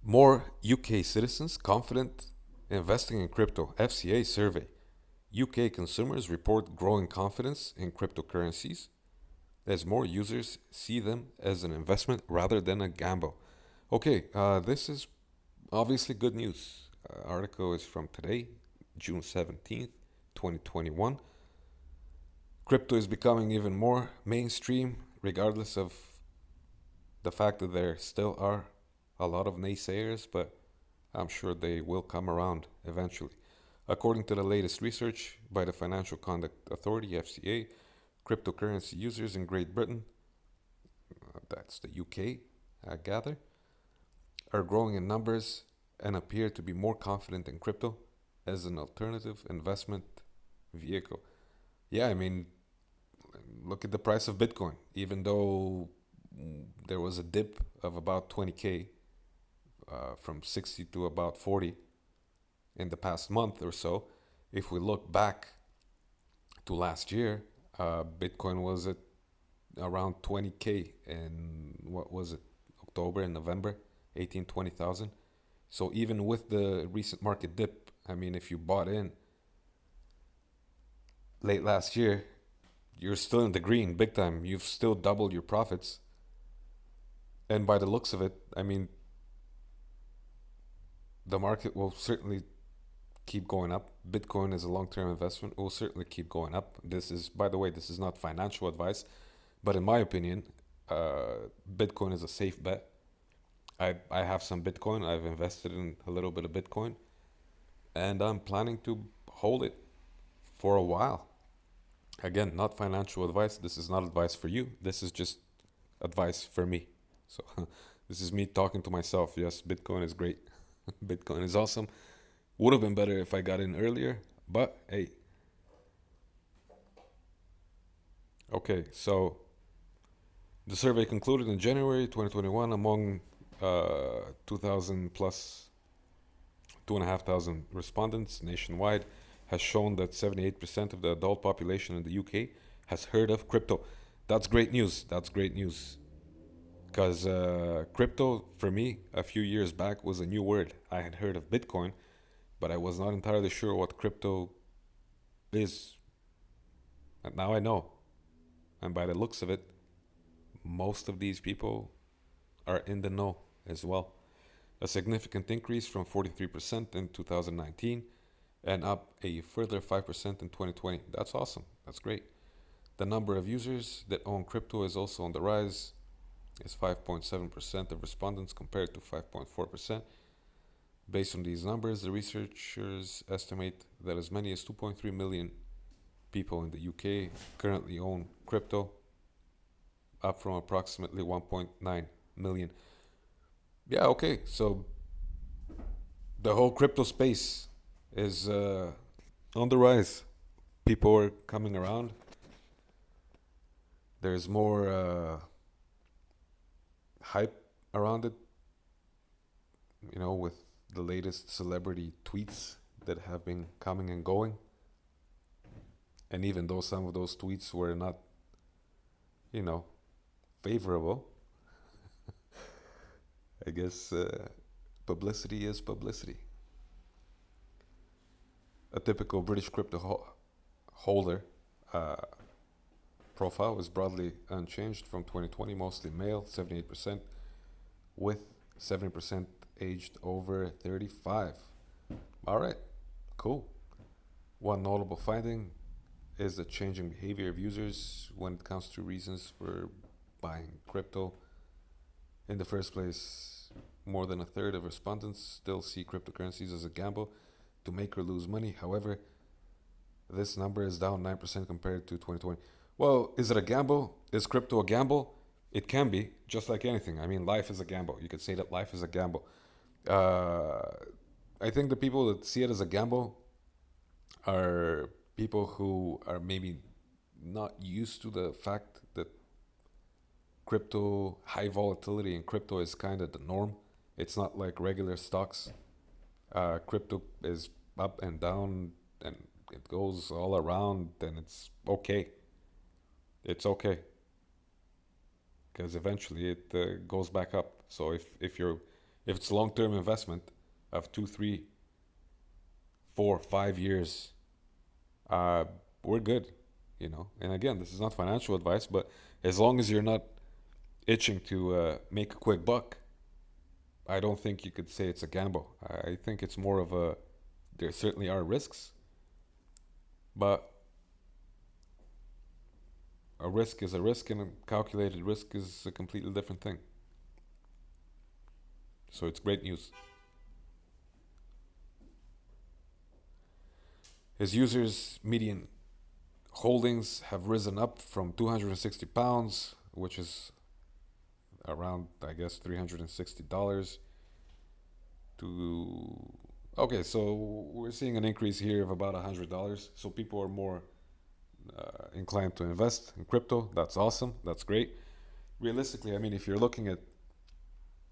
More UK citizens confident investing in crypto. FCA survey. UK consumers report growing confidence in cryptocurrencies as more users see them as an investment rather than a gamble. Okay, this is obviously good news. Article is from today, June 17th, 2021. Crypto is becoming even more mainstream, regardless of the fact that there still are a lot of naysayers, but I'm sure they will come around eventually. According to the latest research by the Financial Conduct Authority, FCA, cryptocurrency users in Great Britain, that's the UK, I gather, are growing in numbers and appear to be more confident in crypto as an alternative investment vehicle. Yeah, I mean, look at the price of Bitcoin. Even though there was a dip of about 20K from 60 to about 40 in the past month or so, if we look back to last year, Bitcoin was at around 20K in what was it, October and November, 18, 20,000. So even with the recent market dip, I mean, if you bought in late last year, you're still in the green big time. You've still doubled your profits. And by the looks of it, I mean, the market will certainly keep going up. Bitcoin is a long-term investment. It will certainly keep going up. This is, by the way, this is not financial advice, but in my opinion, Bitcoin is a safe bet. I have some Bitcoin. I've invested in a little bit of Bitcoin, and I'm planning to hold it for a while. Again, not financial advice. This is not advice for you. This is just advice for me. So this is me talking to myself. Yes, Bitcoin is great. Bitcoin is awesome. Would have been better if I got in earlier, but hey. Okay, so the survey concluded in January 2021 among 2,000 plus 2,500 respondents nationwide has shown that 78% of the adult population in the UK has heard of crypto. That's great news. That's great news. Because crypto, for me, a few years back was a new word. I had heard of Bitcoin, but I was not entirely sure what crypto is. And now I know. And by the looks of it, most of these people are in the know as well. A significant increase from 43% in 2019 and up a further 5% in 2020. That's awesome. That's great. The number of users that own crypto is also on the rise. It's 5.7% of respondents compared to 5.4%. Based on these numbers, the researchers estimate that as many as 2.3 million people in the UK currently own crypto, up from approximately 1.9 million. Yeah, okay. So the whole crypto space is on the rise. People are coming around. There's more hype around it, with the latest celebrity tweets that have been coming and going. And even though some of those tweets were not, you know, favorable, I guess publicity is publicity. A typical British crypto holder uh, profile is broadly unchanged from 2020, mostly male, 78%, with 70% aged over 35. All right, cool. One notable finding is the changing behavior of users when it comes to reasons for buying crypto. In the first place, more than a third of respondents still see cryptocurrencies as a gamble to make or lose money. However, this number is down 9% compared to 2020. Well, is it a gamble? Is crypto a gamble? It can be, just like anything. I mean, life is a gamble. You could say that life is a gamble. Uh, I think the people that see it as a gamble are people who are maybe not used to the fact that crypto, high volatility in crypto is kind of the norm. It's not like regular stocks. Crypto is up and down and it goes all around and it's okay. It's okay because eventually it goes back up. So if you're If it's a long-term investment of 2, 3, 4, 5 years, uh, we're good, you know. And again, this is not financial advice, but as long as you're not itching to make a quick buck, I don't think you could say it's a gamble. I think it's more of a. There certainly are risks, but a risk is a risk, and a calculated risk is a completely different thing. So it's great news. His users' median holdings have risen up from 260 pounds, which is around, I guess, $360 to. Okay, so we're seeing an increase here of about $100. So people are more inclined to invest in crypto. That's awesome. That's great. Realistically, I mean, if you're looking at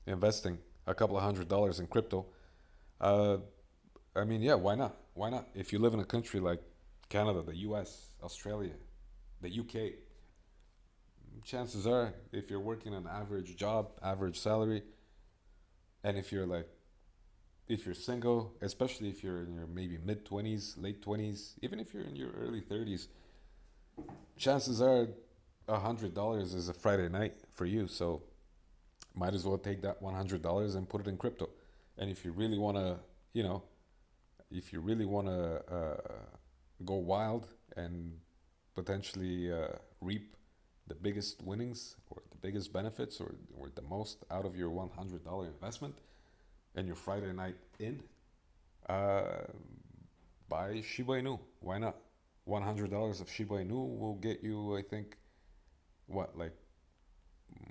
investing a couple of $100 in crypto, uh, I mean, yeah, why not? Why not? If you live in a country like Canada, the US, Australia, the UK, chances are, if you're working an average job, average salary, and if you're single, especially if you're in your maybe mid 20s, late 20s, even if you're in your early 30s, chances are $100 is a Friday night for you. So might as well take that $100 and put it in crypto. And if you really want to, you know, if you really want to go wild and potentially reap the biggest winnings or the biggest benefits or the most out of your $100 investment and your Friday night in, uh, buy Shiba Inu. Why not? $100 of Shiba Inu will get you, I think, what, like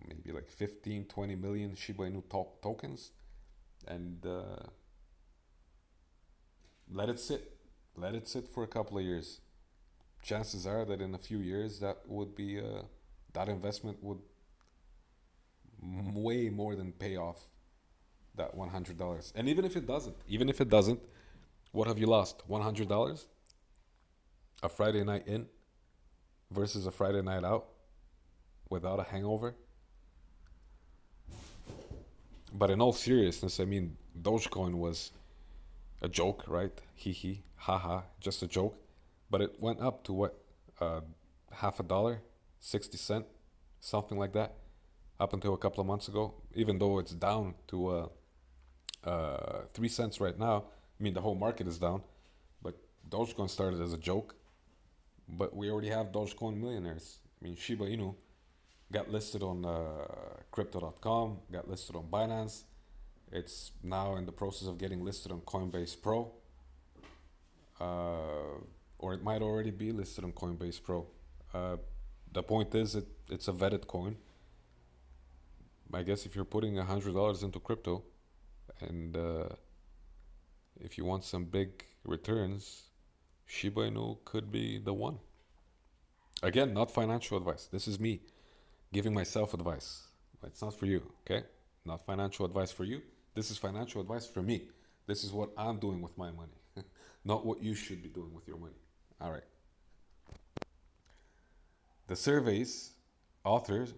maybe like 15, 20 million Shiba Inu tokens. And let it sit. Let it sit for a couple of years. Chances are that in a few years that would be that investment would way more than pay off that $100. And even if it doesn't, what have you lost? $100? A Friday night in versus a Friday night out without a hangover. But in all seriousness, I mean, Dogecoin was a joke, right? Hee hee, haha, just a joke. But it went up to what? Uh, half a dollar, 60 cent, something like that, up until a couple of months ago. Even though it's down to 3 cents right now. I mean, the whole market is down. But Dogecoin started as a joke. But we already have Dogecoin millionaires. I mean, Shiba Inu got listed on crypto.com, got listed on Binance. It's now in the process of getting listed on Coinbase Pro, or it might already be listed on Coinbase Pro. Uh, the point is, it's a vetted coin. I guess if you're putting $100 into crypto, and if you want some big returns, Shiba Inu could be the one. Again, not financial advice. This is me giving myself advice. It's not for you, okay? Not financial advice for you. This is financial advice for me. This is what I'm doing with my money, not what you should be doing with your money. All right. The survey's authors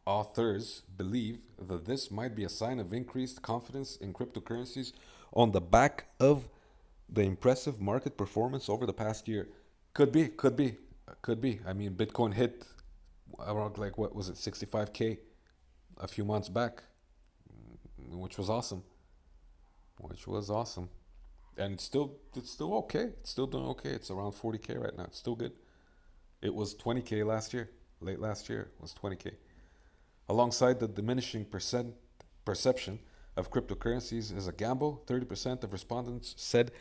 authors believe that this might be a sign of increased confidence in cryptocurrencies on the back of the impressive market performance over the past year. Could be. I mean, Bitcoin hit around like what was it, 65K a few months back, which was awesome. Which was awesome. And it's still okay. It's still doing okay. It's around 40K right now. It's still good. It was 20K last year. Late last year it was 20K. Alongside the diminishing perception of cryptocurrencies as a gamble, 30% of respondents said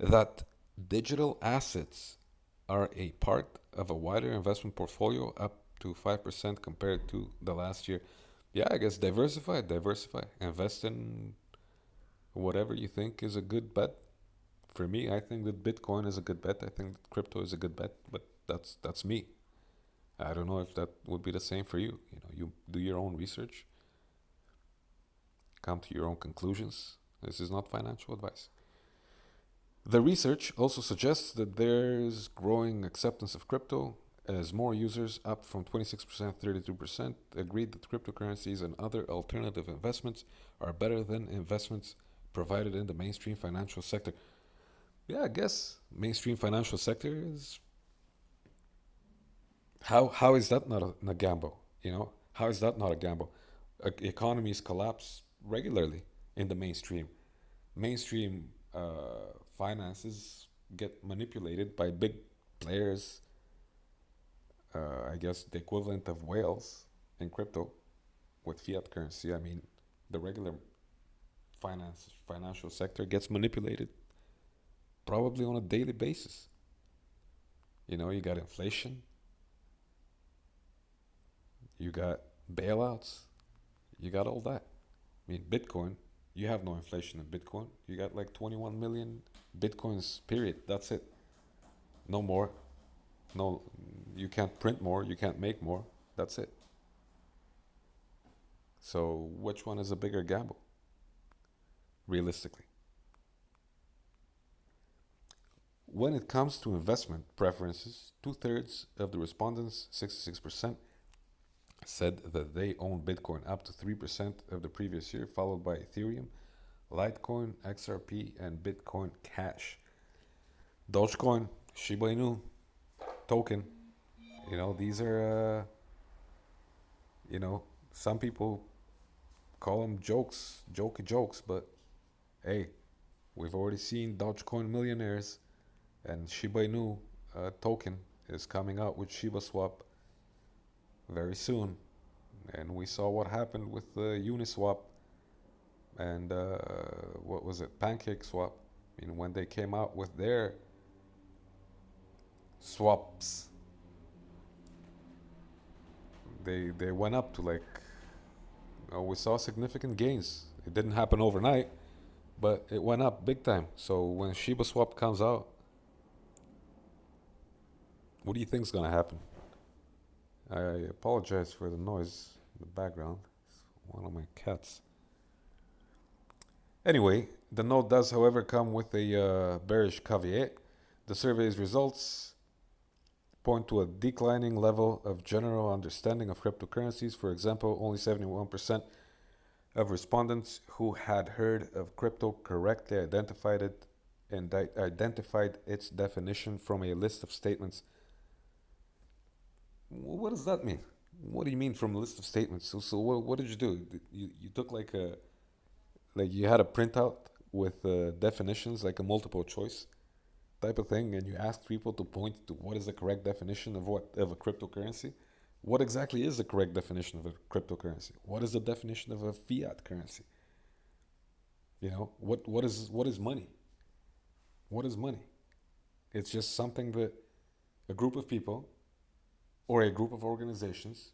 that digital assets are a part of a wider investment portfolio, up to 5% compared to the last year. Yeah, I guess diversify. Invest in whatever you think is a good bet. For me, I think that Bitcoin is a good bet. I think that crypto is a good bet, but that's me. I don't know if that would be the same for you. You know, you do your own research, come to your own conclusions. This is not financial advice. The research also suggests that there's growing acceptance of crypto as more users, up from 26%, 32%, agreed that cryptocurrencies and other alternative investments are better than investments provided in the mainstream financial sector. Yeah, I guess mainstream financial sector is how is that not a gamble? You know, how is that not a gamble? Economies collapse regularly in the mainstream. Mainstream finances get manipulated by big players. I guess the equivalent of whales in crypto with fiat currency. I mean, the regular financial sector gets manipulated probably on a daily basis. You know, you got inflation, you got bailouts, you got all that. I mean, Bitcoin, you have no inflation in Bitcoin. You got like 21 million Bitcoins, period. That's it. No more. No, you can't print more, you can't make more. That's it. So, which one is a bigger gamble, realistically? When it comes to investment preferences, two-thirds of the respondents, 66%, said that they own Bitcoin, up to 3% of the previous year, followed by Ethereum, Litecoin, XRP, and Bitcoin Cash. Dogecoin, Shiba Inu, token. You know, these are, you know, some people call them jokes, jokey jokes, but hey, we've already seen Dogecoin millionaires, and Shiba Inu token is coming out with Shiba Swap very soon. And we saw what happened with Uniswap and what was it, Pancake Swap. I mean, when they came out with their swaps, they went up to like, we saw significant gains. It didn't happen overnight, but it went up big time. So when Shiba Swap comes out, what do you think is gonna happen? I apologize for the noise in the background. It's one of my cats. Anyway, the note does, however, come with a bearish caveat. The survey's results point to a declining level of general understanding of cryptocurrencies. For example, only 71% of respondents who had heard of crypto correctly identified it and identified its definition from a list of statements. What does that mean? What do you mean from a list of statements? So what did you do? You took like you had a printout with definitions, like a multiple choice type of thing, and you asked people to point to what is the correct definition of what of a cryptocurrency. What exactly is the correct definition of a cryptocurrency? What is the definition of a fiat currency? You know, what is money? What is money? It's just something that a group of people or a group of organizations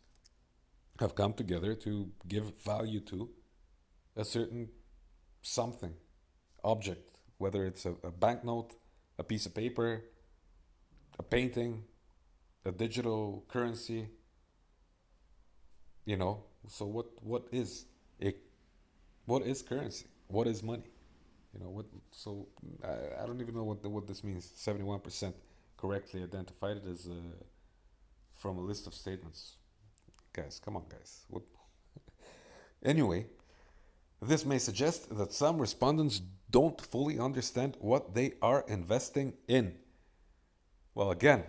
have come together to give value to a certain something, object, whether it's a banknote, a piece of paper, a painting, a digital currency, you know. So what is it? What is currency? What is money? You know what? So I don't even know what this means. 71% correctly identified it as from a list of statements. Guys, come on, guys. What? Anyway, this may suggest that some respondents don't fully understand what they are investing in. Well, again,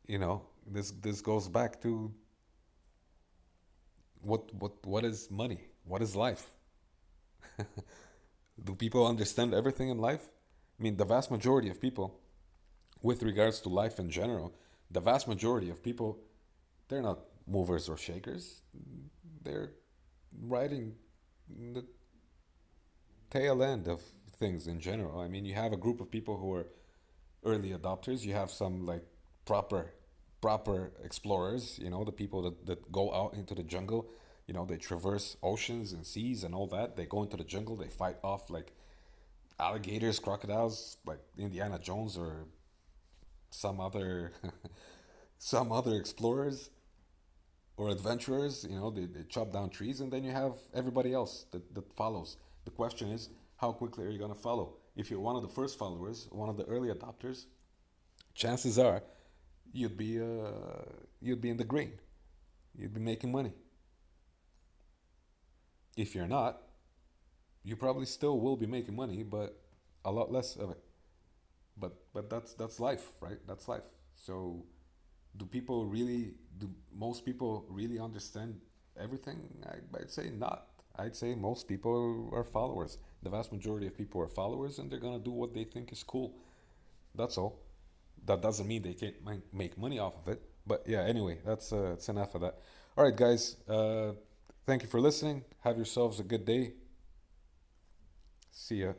you know, this goes back to what is money? What is life? Do people understand everything in life? I mean, the vast majority of people, with regards to life in general, the vast majority of people, they're not movers or shakers. They're riding the tail end of things in general. I mean, you have a group of people who are early adopters. You have some like proper proper explorers, you know, the people that go out into the jungle, you know, they traverse oceans and seas and all that. They go into the jungle, they fight off like alligators, crocodiles, like Indiana Jones or some other some other explorers or adventurers, you know, they chop down trees, and then you have everybody else that follows. The question is, how quickly are you going to follow? If you're one of the first followers, one of the early adopters, chances are you'd be you'd be in the green. You'd be making money. If you're not, you probably still will be making money, but a lot less of it. But that's life, right? That's life. So do most people really understand everything? I'd say not. I'd say most people are followers. The vast majority of people are followers, and they're gonna do what they think is cool. That's all. That doesn't mean they can't make money off of it. But yeah, anyway, that's enough of that. All right, guys. Thank you for listening. Have yourselves a good day. See ya.